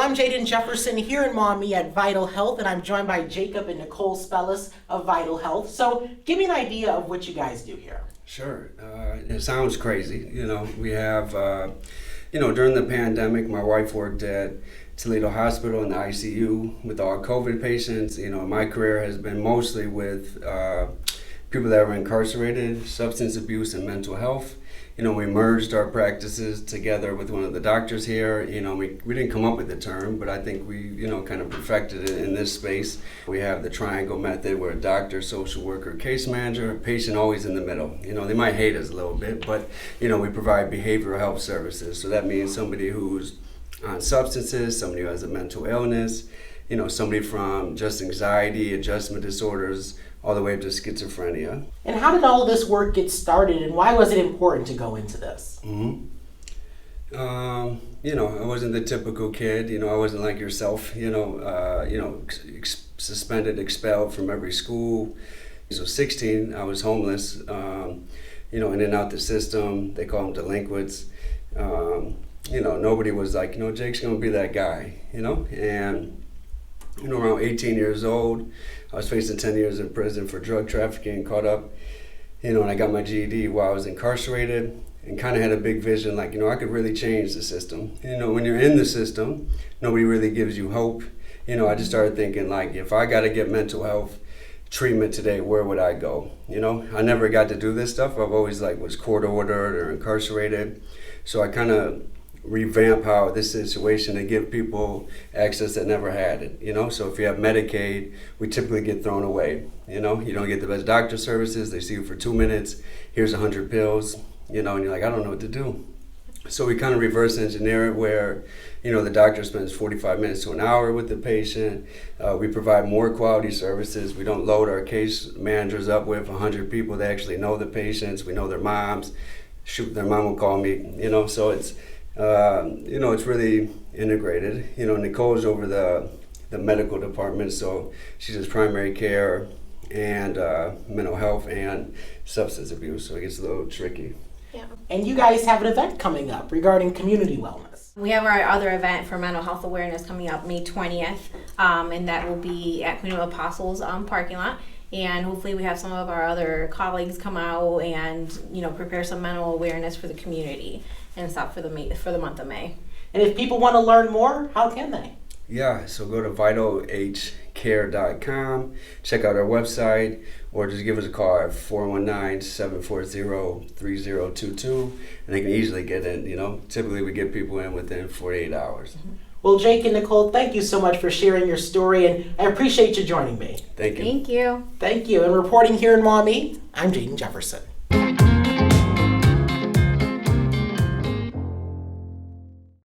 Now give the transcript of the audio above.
I'm Jaden Jefferson here in Maumee at Vital Health, and I'm joined by Jacob and Nicole Spellis of Vital Health. So give me an idea of what you guys do here. Sure. It sounds crazy. We have, during the pandemic, my wife worked at Toledo Hospital in the ICU with all COVID patients. My career has been mostly with people that were incarcerated, substance abuse, and mental health. We merged our practices together with one of the doctors here. We didn't come up with the term, but I think we, kind of perfected it in this space. We have the triangle method where a doctor, social worker, case manager, patient always in the middle. They might hate us a little bit, but, we provide behavioral health services. So that means somebody who's on substances, somebody who has a mental illness, somebody from just anxiety, adjustment disorders, all the way up to schizophrenia. And how did all of this work get started, and why was it important to go into this? I wasn't the typical kid. I wasn't like yourself. Suspended, expelled from every school. So 16, I was homeless. In and out the system. They call them delinquents. Nobody was like, Jake's gonna be that guy. And around 18 years old, I was facing 10 years in prison for drug trafficking, caught up, and I got my GED while I was incarcerated, and kind of had a big vision, like, I could really change the system. When you're in the system, nobody really gives you hope. I just started thinking, like, if I got to get mental health treatment today, where would I go? I never got to do this stuff. I've always, was court ordered or incarcerated. So I kind of revamp how this situation to give people access that never had it. So if you have Medicaid, we typically get thrown away. You don't get the best doctor services. They see you for 2 minutes. Here's 100 pills. And you're like, I don't know what to do. So we kind of reverse engineer it where, the doctor spends 45 minutes to an hour with the patient. We provide more quality services. We don't load our case managers up with 100 people. They actually know the patients. We know their moms. Shoot, their mom will call me. So it's it's really integrated. Nicole's over the medical department, so she does primary care and mental health and substance abuse, so it gets a little tricky. Yeah. And you guys have an event coming up regarding community wellness. We have our other event for mental health awareness coming up May 20th, and that will be at Queen of Apostles parking lot. And hopefully we have some of our other colleagues come out and prepare some mental awareness for the community and stuff for the month of May. And if people want to learn more, how can they? Yeah, so go to vitalhcare.com, check out our website, or just give us a call at 419-740-3022, and they can easily get in. Typically we get people in within 48 hours. Mm-hmm. Well, Jake and Nicole, thank you so much for sharing your story, and I appreciate you joining me. Thank you. Thank you. Thank you. And reporting here in Maumee, I'm Jaden Jefferson.